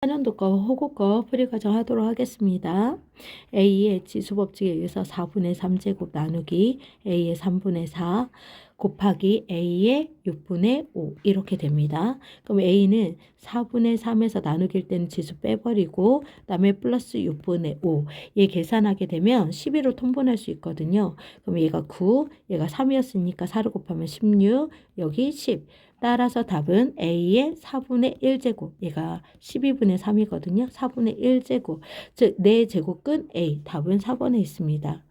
한연도과 호국과 풀이 과정 하도록 하겠습니다. A의 지수법칙에 의해서 4분의 3제곱 나누기 A의 3분의 4 곱하기 A의 6분의 5 이렇게 됩니다. 그럼 A는 4분의 3에서 나누길 때는 지수 빼버리고 그다음에 플러스 6분의 5 얘 계산하게 되면 11로 통분할 수 있거든요. 그럼 얘가 9, 얘가 3이었으니까 4를 곱하면 16, 여기 10. 따라서 답은 A의 4분의 1제곱, 얘가 12분의 3이거든요. 4분의 1제곱, 즉 4제곱근 A, 답은 4번에 있습니다.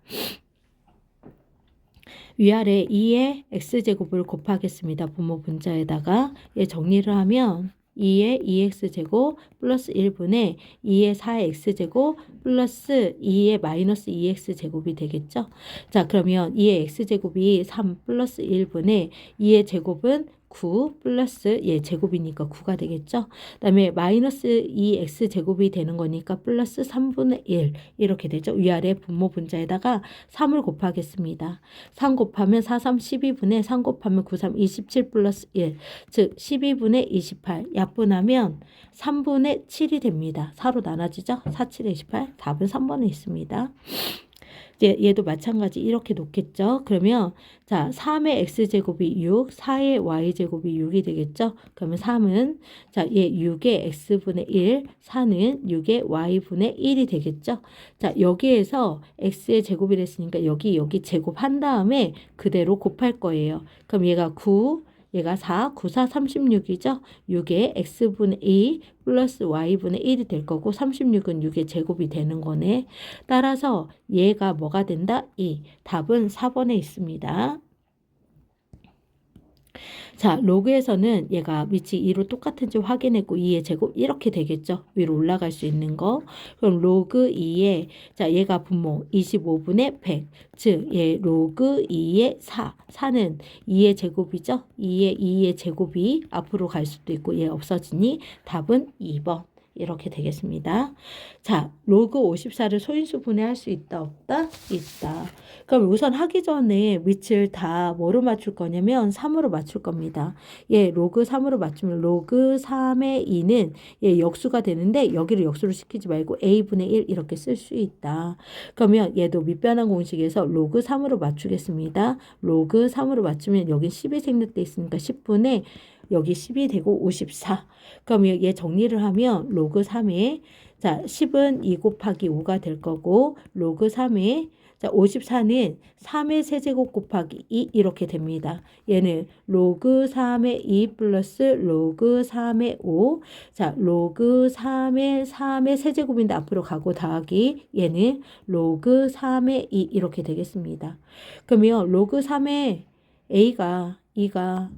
위아래 2의 x제곱을 곱하겠습니다. 분모 분자에다가 얘 정리를 하면 2의 2x제곱 플러스 1분의 2의 4의 x제곱 플러스 2의 마이너스 2x제곱이 되겠죠. 자, 그러면 2의 x제곱이 3 플러스 1분의 2의 제곱은 9 플러스 얘 제곱이니까 9가 되겠죠. 그 다음에 마이너스 2x제곱이 되는 거니까 플러스 3분의 1 이렇게 되죠. 위아래 분모 분자에다가 3을 곱하겠습니다. 3 곱하면 4, 3, 12분의 3 곱하면 9, 3, 27 플러스 1 즉 12분의 28 약분하면 3분의 7이 됩니다. 4로 나눠지죠. 4, 7, 28 답은 3번에 있습니다. 이제 얘도 마찬가지 이렇게 놓겠죠. 그러면 자 3의 x제곱이 6, 4의 y제곱이 6이 되겠죠. 그러면 3은 자얘 6의 x분의 1, 4는 6의 y분의 1이 되겠죠. 자 여기에서 x의 제곱이 됐으니까 여기 제곱한 다음에 그대로 곱할 거예요. 그럼 얘가 9, 얘가 4, 9, 4, 36이죠. 6의 x분의 2 플러스 y분의 1이 될 거고 36은 6의 제곱이 되는 거네. 따라서 얘가 뭐가 된다? 2. 답은 4번에 있습니다. 자, 로그에서는 얘가 위치 2로 똑같은지 확인했고 2의 제곱 이렇게 되겠죠. 위로 올라갈 수 있는 거. 그럼 로그 2의 자, 얘가 분모 25분의 100. 즉, 얘 로그 2의 4. 4는 2의 제곱이죠. 2의 제곱이 앞으로 갈 수도 있고 얘 없어지니 답은 2번. 이렇게 되겠습니다. 자, 로그 54를 소인수 분해할 수 있다, 없다? 있다. 그럼 우선 하기 전에 위치를 다 뭐로 맞출 거냐면 3으로 맞출 겁니다. 예, 로그 3으로 맞추면 로그 3의 2는 예, 역수가 되는데 여기를 역수로 시키지 말고 a분의 1 이렇게 쓸 수 있다. 그러면 얘도 밑변환 공식에서 로그 3으로 맞추겠습니다. 로그 3으로 맞추면 여기 10이 생략돼 있으니까 10분의 여기 10이 되고 54. 그러면 얘 정리를 하면 로그 3에 자 10은 2 곱하기 5가 될 거고 로그 3에 자 54는 3의 세제곱 곱하기 2 이렇게 됩니다. 얘는 로그 3의 2 플러스 로그 3의 5. 자 로그 3의 세제곱인데 앞으로 가고 더하기 얘는 로그 3의 2 이렇게 되겠습니다. 그러면 로그 3의 a가 2가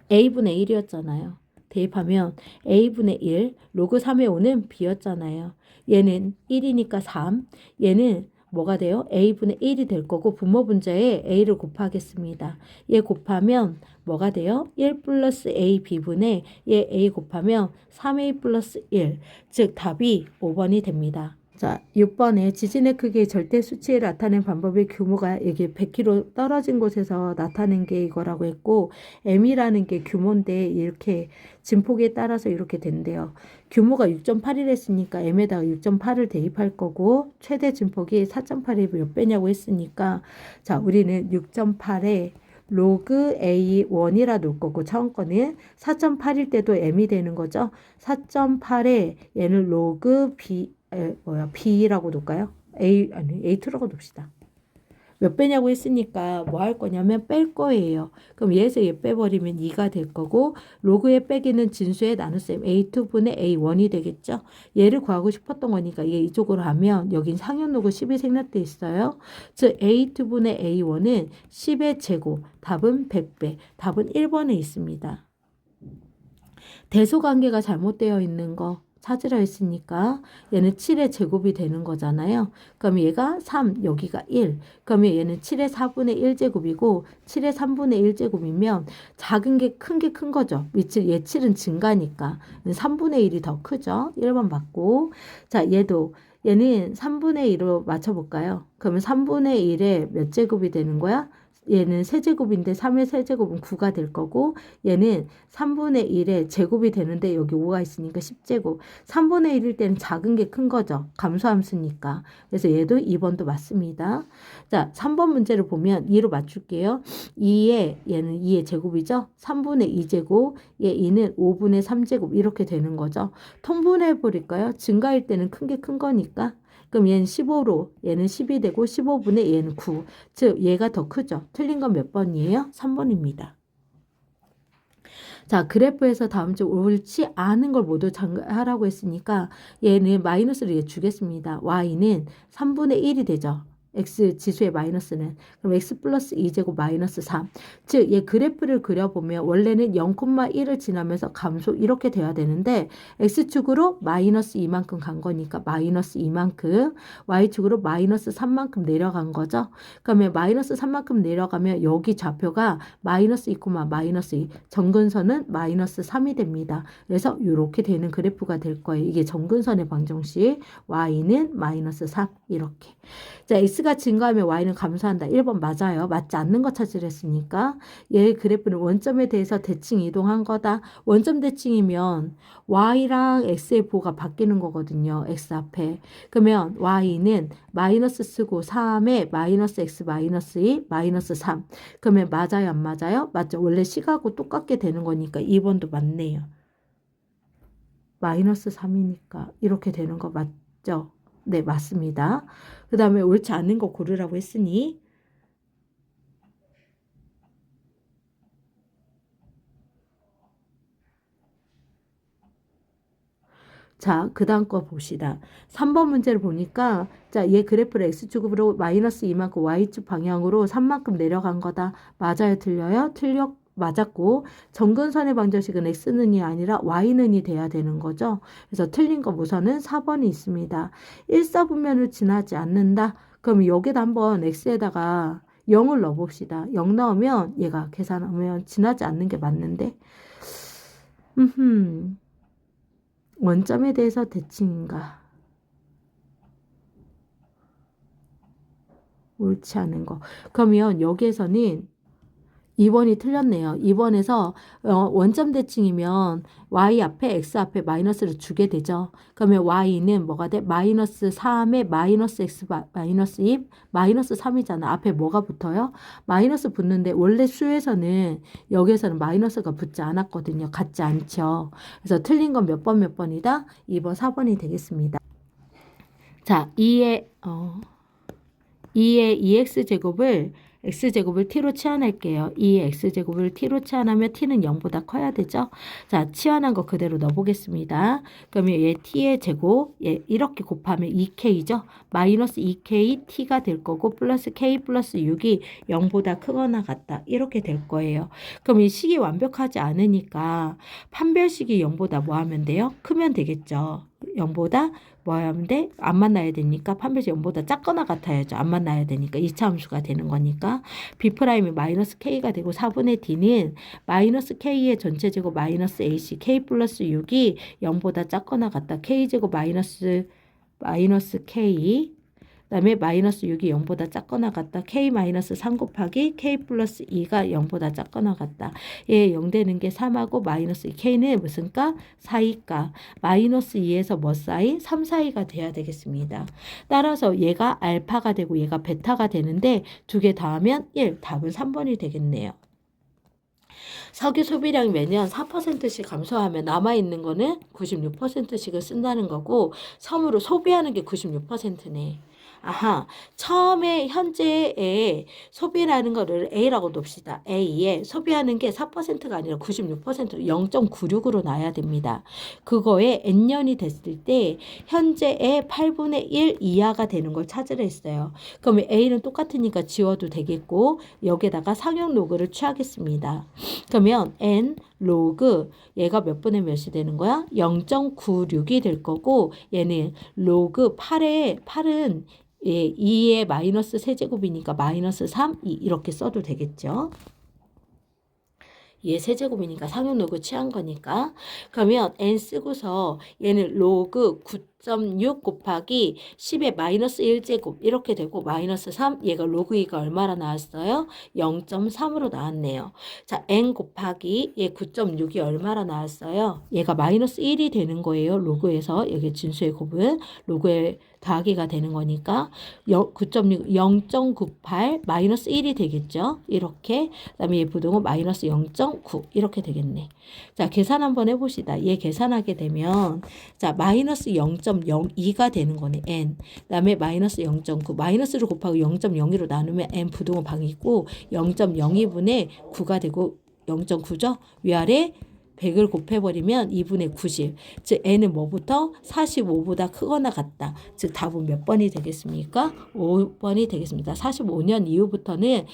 a분의 1이었잖아요. 대입하면 a분의 1, 로그 3의 5는 b였잖아요. 얘는 1이니까 3, 얘는 뭐가 돼요? a분의 1이 될 거고 분모 분자에 a를 곱하겠습니다. 얘 곱하면 뭐가 돼요? 1 플러스 a b분의 얘 a 곱하면 3a 플러스 1, 즉 답이 5번이 됩니다. 자, 6번에 지진의 크기의 절대 수치를 나타낸 방법의 규모가 이게 100km 떨어진 곳에서 나타낸 게 이거라고 했고 m이라는 게 규모인데 이렇게 진폭에 따라서 이렇게 된대요. 규모가 6.8이랬으니까 m에다가 6.8을 대입할 거고 최대 진폭이 4.8이 몇 배냐고 했으니까 자, 우리는 6.8에 로그 A1이라 놓을 거고 처음 거는 4.8일 때도 m이 되는 거죠. 4.8에 얘는 로그 B라고 놓을까요? 아니, A2라고 둡시다. 몇 배냐고 했으니까 뭐 할 거냐면 뺄 거예요. 그럼 얘에서 얘 빼버리면 2가 될 거고 로그의 빼기는 진수의 나눗셈 A2분의 A1이 되겠죠. 얘를 구하고 싶었던 거니까 얘 이쪽으로 하면 여긴 상현 로그 10이 생략돼 있어요. 즉 A2분의 A1은 10의 제곱 답은 100배 답은 1번에 있습니다. 대소관계가 잘못되어 있는 거 찾으라 했으니까 얘는 7의 제곱이 되는 거잖아요. 그럼 얘가 3, 여기가 1. 그러면 얘는 7의 4분의 1제곱이고 7의 3분의 1제곱이면 작은 게 큰 거죠. 얘 7은 증가니까 3분의 1이 더 크죠. 1번 맞고 자 얘는 3분의 1로 맞춰볼까요? 그러면 3분의 1에 몇 제곱이 되는 거야? 얘는 세제곱인데 3의 세제곱은 9가 될 거고 얘는 3분의 1의 제곱이 되는데 여기 5가 있으니까 10제곱. 3분의 1일 때는 작은 게 큰 거죠. 감소함수니까. 그래서 얘도 2번도 맞습니다. 자, 3번 문제를 보면 2로 맞출게요. 2의 얘는 2의 제곱이죠. 3분의 2제곱, 얘 2는 5분의 3제곱 이렇게 되는 거죠. 통분해 버릴까요? 증가일 때는 큰 게 큰 거니까. 그럼 얘는 15로 얘는 10이 되고 15분의 얘는 9. 즉 얘가 더 크죠. 틀린 건 몇 번이에요? 3번입니다. 자, 그래프에서 다음 주 옳지 않은 걸 모두 하라고 했으니까 얘는 마이너스를 얘 주겠습니다. y는 3분의 1이 되죠. x 지수의 마이너스는. 그럼 x 플러스 2제곱 마이너스 3. 즉, 얘 그래프를 그려보면 원래는 0,1을 지나면서 감소 이렇게 돼야 되는데 x축으로 마이너스 2만큼 간 거니까 마이너스 2만큼, y축으로 마이너스 3만큼 내려간 거죠. 그러면 마이너스 3만큼 내려가면 여기 좌표가 마이너스 2, 마이너스 2. 정근선은 마이너스 3이 됩니다. 그래서 이렇게 되는 그래프가 될 거예요. 이게 정근선의 방정식. y는 마이너스 3 이렇게. 자, x가 증가하면 y는 감소한다. 1번 맞아요. 맞지 않는 거 찾으려 했으니까. 얘 그래프는 원점에 대해서 대칭 이동한 거다. 원점 대칭이면 y랑 x의 보가 바뀌는 거거든요. x 앞에. 그러면 y는 마이너스 쓰고 3에 마이너스 x 마이너스 2 마이너스 3. 그러면 맞아요? 안 맞아요? 맞죠. 원래 식하고 똑같게 되는 거니까 2번도 맞네요. 마이너스 3이니까 이렇게 되는 거 맞죠? 네, 맞습니다. 그 다음에 옳지 않은 거 고르라고 했으니 자, 그 다음 거 봅시다. 3번 문제를 보니까 자, 얘 그래프를 x축으로 마이너스 2만큼 y축 방향으로 3만큼 내려간 거다. 맞아요? 틀려요? 맞았고 정근선의 방정식은 x는이 아니라 y는이 돼야 되는 거죠. 그래서 틀린 거 우선은 4번이 있습니다. 1사분면을 지나지 않는다. 그럼 여기다 한번 x에다가 0을 넣어봅시다. 0 나오면 얘가 계산하면 지나지 않는 게 맞는데 원점에 대해서 대칭인가? 옳지 않은 거. 그러면 여기에서는 2번이 틀렸네요. 2번에서 원점 대칭이면 y 앞에 x 앞에 마이너스를 주게 되죠. 그러면 y는 뭐가 돼? 마이너스 3에 마이너스 x 마이너스 2 마이너스 3이잖아. 앞에 뭐가 붙어요? 마이너스 붙는데 원래 수에서는 여기에서는 마이너스가 붙지 않았거든요. 같지 않죠. 그래서 틀린 건 몇 번이다? 2번, 4번이 되겠습니다. 자, 2의 2x제곱을 x제곱을 t로 치환할게요. 2의 x제곱을 t로 치환하면 t는 0보다 커야 되죠. 자, 치환한 거 그대로 넣어보겠습니다. 그러면 얘 t의 제곱, 얘 이렇게 곱하면 2k죠. 마이너스 2k t가 될 거고 플러스 k 플러스 6이 0보다 크거나 같다. 이렇게 될 거예요. 그럼 이 식이 완벽하지 않으니까 판별식이 0보다 뭐 하면 돼요? 크면 되겠죠. 0보다 뭐 하면 돼? 안 만나야 되니까 판별식 0보다 작거나 같아야죠. 안 만나야 되니까 2차 함수가 되는 거니까 B'이 마이너스 K가 되고 4분의 D는 마이너스 K의 전체제곱 마이너스 AC K 플러스 6이 0보다 작거나 같다. K제곱 마이너스 K 그 다음에 마이너스 6이 0보다 작거나 같다. K 마이너스 3 곱하기 K 플러스 2가 0보다 작거나 같다. 얘 0 되는 게 3하고 마이너스 2. K는 무슨 가? 4이가. 마이너스 2에서 뭐 사이? 3 사이가 돼야 되겠습니다. 따라서 얘가 알파가 되고 얘가 베타가 되는데 두 개 더하면 1. 답은 3번이 되겠네요. 석유 소비량이 매년 4%씩 감소하면 남아있는 거는 96%씩을 쓴다는 거고 섬으로 소비하는 게 96%네. 아하, 처음에 현재의 소비라는 거를 A라고 놉시다. A에 소비하는 게 4%가 아니라 96% 0.96으로 놔야 됩니다. 그거에 N년이 됐을 때 현재의 8분의 1 이하가 되는 걸 찾으라 했어요. 그러면 A는 똑같으니까 지워도 되겠고 여기에다가 상용 로그를 취하겠습니다. 그러면 N 로그 얘가 몇 분의 몇이 되는 거야? 0.96이 될 거고 얘는 로그 8은 2의 마이너스 세제곱이니까 마이너스 3, 2 이렇게 써도 되겠죠. 얘 세제곱이니까 상용 로그 취한 거니까. 그러면 n 쓰고서 얘는 로그 9 9.6 곱하기 10의 마이너스 1제곱 이렇게 되고 마이너스 3 얘가 로그 2가 얼마나 나왔어요? 0.3으로 나왔네요. 자, n 곱하기 얘 9.6이 얼마나 나왔어요? 얘가 마이너스 1이 되는 거예요. 로그에서 여기 진수의 곱은 로그에 더하기가 되는 거니까 9.6 0.98 마이너스 1이 되겠죠. 이렇게 그다음에 얘 부동은 마이너스 0.9 이렇게 되겠네. 자, 계산 한번 해봅시다. 얘 계산하게 되면 자 마이너스 0.02가 되는 거네. n 그다음에 마이너스 0.9 마이너스를 곱하고 0.02로 나누면 n 부동은 방이고 0.02분의 9가 되고 0.9죠. 위아래 100을 곱해버리면 2분의 90. 즉 n은 뭐부터? 45보다 크거나 같다. 즉 답은 몇 번이 되겠습니까? 5번이 되겠습니다. 45년 이후부터는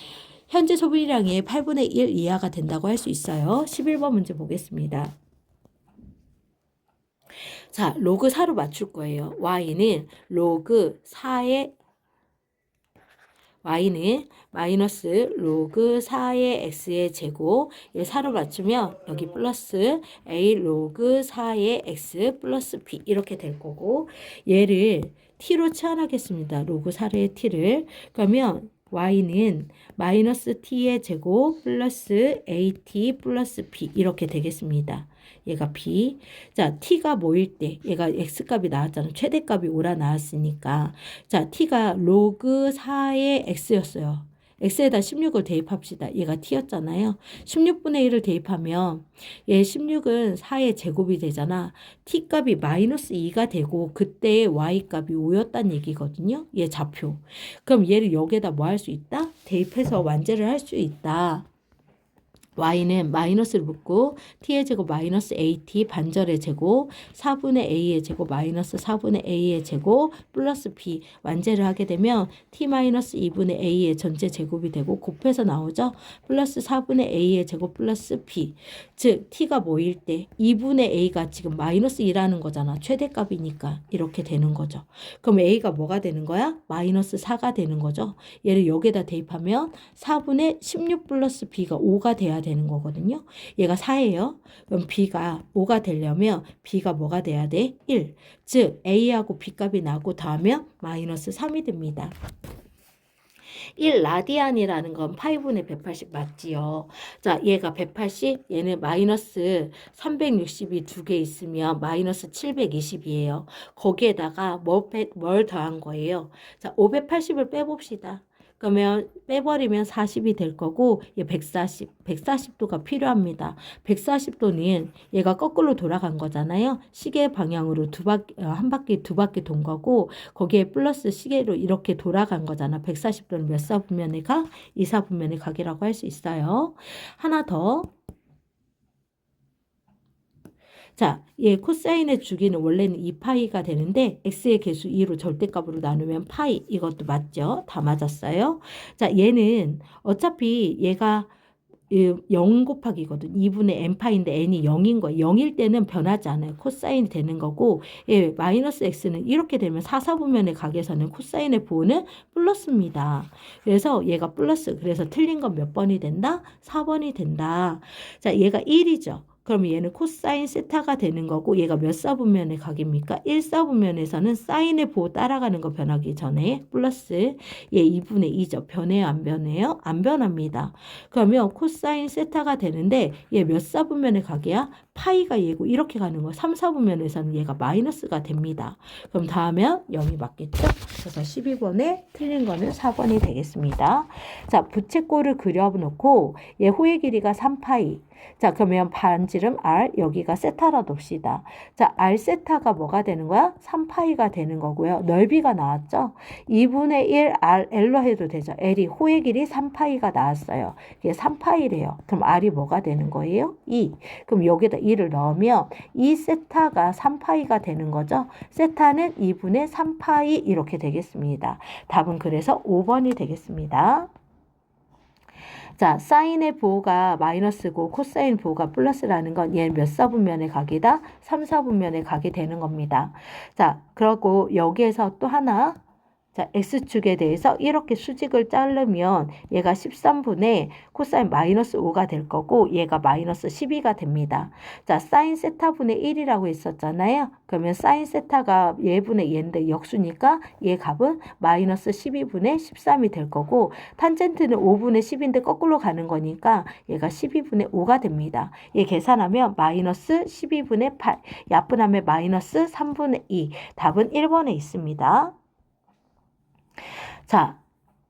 현재 소비량의 8분의 1 이하가 된다고 할 수 있어요. 11번 문제 보겠습니다. 자, 로그 4로 맞출 거예요. y는 로그 4의 y는 마이너스 로그 4의 x의 제곱 얘 4로 맞추면 여기 플러스 a 로그 4의 x 플러스 b 이렇게 될 거고 얘를 t로 치환하겠습니다. 로그 4의 t를 그러면 y는 마이너스 t의 제곱 플러스 at 플러스 b 이렇게 되겠습니다. 얘가 b. 자, t가 뭐일 때? 얘가 x값이 나왔잖아. 최대값이 5라 나왔으니까. 자, t가 로그 4의 x였어요. x에다 16을 대입합시다. 얘가 t였잖아요. 16분의 1을 대입하면 얘 16은 4의 제곱이 되잖아. t값이 마이너스 2가 되고 그때의 y값이 5였다는 얘기거든요. 얘 좌표. 그럼 얘를 여기에다 뭐 할 수 있다? 대입해서 완제를 할 수 있다. y는 마이너스를 묻고 t의 제곱 마이너스 at 반절의 제곱 4분의 a의 제곱 마이너스 4분의 a의 제곱 플러스 b 완제를 하게 되면 t 마이너스 2분의 a의 전체 제곱이 되고 곱해서 나오죠. 플러스 4분의 a의 제곱 플러스 b 즉 t가 뭐일 때 2분의 a가 지금 마이너스 2라는 거잖아. 최대값이니까 이렇게 되는 거죠. 그럼 a가 뭐가 되는 거야? 마이너스 4가 되는 거죠. 얘를 여기에다 대입하면 4분의 16 플러스 b가 5가 돼야 되는 거거든요. 얘가 4예요. 그럼 b가 5가 되려면 b가 뭐가 돼야 돼? 1. 즉 a하고 b 값이 나고 더하면 마이너스 3이 됩니다. 1 라디안이라는 건 파이분의 180 맞지요. 자, 얘가 180, 얘는 마이너스 360이 두 개 있으면 마이너스 720이에요. 거기에다가 뭘 더한 거예요? 자, 580을 빼봅시다. 그러면 빼버리면 40이 될 거고 얘 140도가 필요합니다. 140도는 얘가 거꾸로 돌아간 거잖아요. 시계 방향으로 한 바퀴 두 바퀴 돈 거고 거기에 플러스 시계로 이렇게 돌아간 거잖아. 140도는 몇 사분면에 가? 2사분면에 가기라고 할 수 있어요. 하나 더. 자, 얘 코사인의 주기는 원래는 2파이가 되는데 x의 개수 2로 절대값으로 나누면 파이 이것도 맞죠? 다 맞았어요. 자, 얘는 어차피 얘가 0 곱하기거든. 2분의 n파인데 n이 0인 거예요. 0일 때는 변하지 않아요. 코사인이 되는 거고 예, 마이너스 x는 이렇게 되면 4사분면의 각에서는 코사인의 부호는 플러스입니다. 그래서 얘가 플러스 그래서 틀린 건 몇 번이 된다? 4번이 된다. 자, 얘가 1이죠. 그럼 얘는 코사인 세타가 되는 거고 얘가 몇 사분면의 각입니까? 1사분면에서는 사인의 부호 따라가는 거 변하기 전에 플러스 얘 2분의 2죠. 변해요? 안 변해요? 안 변합니다. 그러면 코사인 세타가 되는데 얘 몇 사분면의 각이야? 파이가 얘고 이렇게 가는 거 3사분면에서는 얘가 마이너스가 됩니다. 그럼 다음엔 0이 맞겠죠? 그래서 12번에 틀린 거는 4번이 되겠습니다. 자, 부채꼴을 그려놓고 얘 호의 길이가 3파이. 자, 그러면 반지름 R 여기가 세타라 둡시다. 자, R 세타가 뭐가 되는 거야? 3파이가 되는 거고요. 넓이가 나왔죠? 2분의 1 R L로 해도 되죠. L이 호의 길이 3파이가 나왔어요. 이게 3파이래요. 그럼 R이 뭐가 되는 거예요? 2. 그럼 여기다 2를 넣으면 2 세타가 3파이가 되는 거죠. 세타는 2분의 3파이 이렇게 되겠습니다. 답은 그래서 5번이 되겠습니다. 자, 사인의 부호가 마이너스고 코사인 부호가 플러스라는 건 얘 몇 사분면의 각이다? 3사분면의 각이 되는 겁니다. 자, 그리고 여기에서 또 하나 자, x축에 대해서 이렇게 수직을 자르면 얘가 13분의 코사인 마이너스 5가 될 거고 얘가 마이너스 12가 됩니다. 자, 사인 세타분의 1이라고 했었잖아요. 그러면 사인 세타가 얘분의 얘인데 역수니까 얘 값은 마이너스 12분의 13이 될 거고 탄젠트는 5분의 10인데 거꾸로 가는 거니까 얘가 12분의 5가 됩니다. 얘 계산하면 마이너스 12분의 8, 약분하면 마이너스 3분의 2. 답은 1번에 있습니다. 자,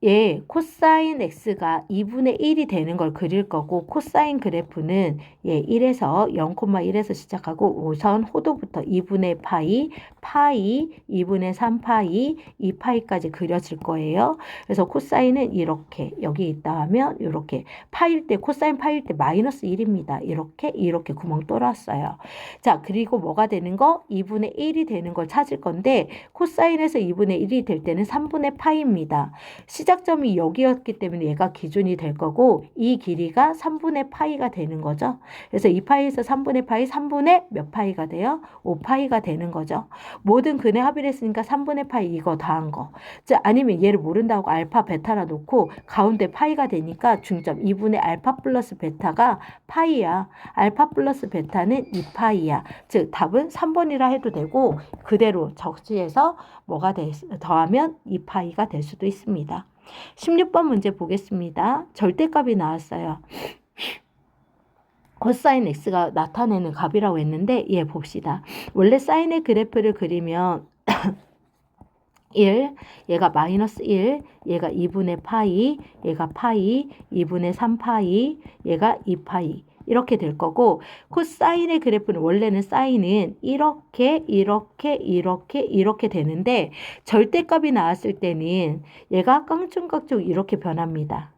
얘 코사인 x가 2분의 1이 되는 걸 그릴 거고 코사인 그래프는 얘 1에서 0,1에서 시작하고 우선 호도부터 2분의 파이, 2분의 3파이, 2파이까지 그려질 거예요. 그래서 코사인은 이렇게 여기 있다 하면 이렇게 파일 때 코사인 파일 때 마이너스 1입니다. 이렇게 구멍 뚫었어요. 자, 그리고 뭐가 되는 거? 2분의 1이 되는 걸 찾을 건데 코사인에서 2분의 1이 될 때는 3분의 파이입니다. 시작점이 여기였기 때문에 얘가 기준이 될 거고 이 길이가 3분의 파이가 되는 거죠. 그래서 2파이에서 3분의 파이, 3분의 몇 파이가 돼요? 5파이가 되는 거죠. 모든 근의 합의를 했으니까 3분의 파이 이거 더한 거. 자, 아니면 얘를 모른다고 알파, 베타라 놓고 가운데 파이가 되니까 중점 2분의 알파 플러스 베타가 파이야. 알파 플러스 베타는 2파이야. 즉 답은 3번이라 해도 되고 그대로 적시해서 뭐가 더하면 2파이가 될 수도 있습니다. 16번 문제 보겠습니다. 절대값이 나왔어요. 코사인 x가 나타내는 값이라고 했는데 얘 봅시다. 원래 사인의 그래프를 그리면 1, 얘가 마이너스 1, 얘가 2분의 파이, 얘가 파이, 2분의 3파이, 얘가 2파이 이렇게 될 거고 코사인의 그래프는 원래는 사인은 이렇게 되는데 절대값이 나왔을 때는 얘가 깡충깡충 이렇게 변합니다.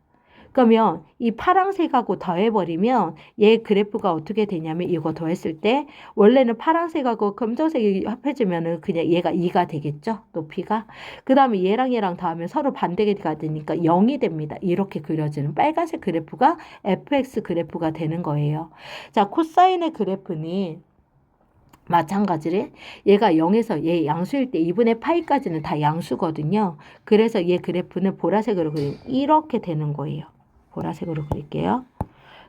그러면 이 파란색하고 더해버리면 얘 그래프가 어떻게 되냐면 이거 더했을 때 원래는 파란색하고 검정색이 합해지면은 그냥 얘가 2가 되겠죠. 높이가. 그 다음에 얘랑 더하면 서로 반대가 되니까 0이 됩니다. 이렇게 그려지는 빨간색 그래프가 fx 그래프가 되는 거예요. 자, 코사인의 그래프는 마찬가지로 얘가 0에서 얘 양수일 때 2분의 파이까지는 다 양수거든요. 그래서 얘 그래프는 보라색으로 그리면 이렇게 되는 거예요. 보라색으로 그릴게요.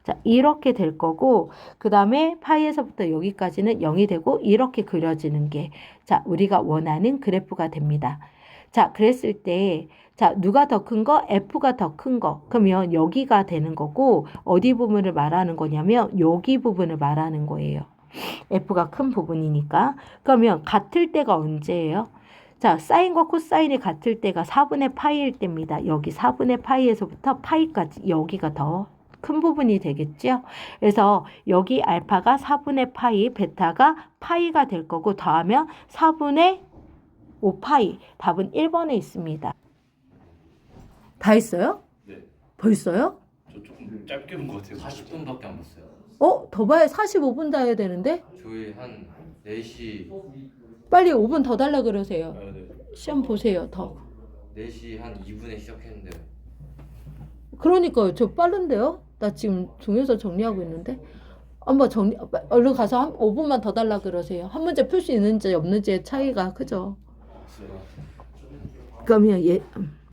자, 이렇게 될 거고 그 다음에 파이에서부터 여기까지는 0이 되고 이렇게 그려지는 게 자, 우리가 원하는 그래프가 됩니다. 자, 그랬을 때 자, 누가 더 큰 거? F가 더 큰 거. 그러면 여기가 되는 거고 어디 부분을 말하는 거냐면 여기 부분을 말하는 거예요. F가 큰 부분이니까. 그러면 같을 때가 언제예요? 자, 사인과 코사인이 같을 때가 4분의 파이일 때입니다. 여기 4분의 파이에서부터 파이까지 여기가 더 큰 부분이 되겠죠. 그래서 여기 알파가 4분의 파이, 베타가 파이가 될 거고 더하면 4분의 5파이. 답은 1번에 있습니다. 다 했어요? 네. 벌써요? 저 조금 짧게 본 것 같아요. 40분밖에 안 봤어요. 더 봐야 45분 다 해야 되는데? 저희 한 4시 빨리 5분 더 달라 그러세요. 아, 네. 시험 보세요, 더. 4시 한 2분에 시작했는데 그러니까요. 저 빠른데요? 나 지금 동영상 정리하고 있는데. 한번 얼른 가서 한 5분만 더 달라 그러세요. 한 문제 풀 수 있는지 없는지의 차이가 크죠. 그러면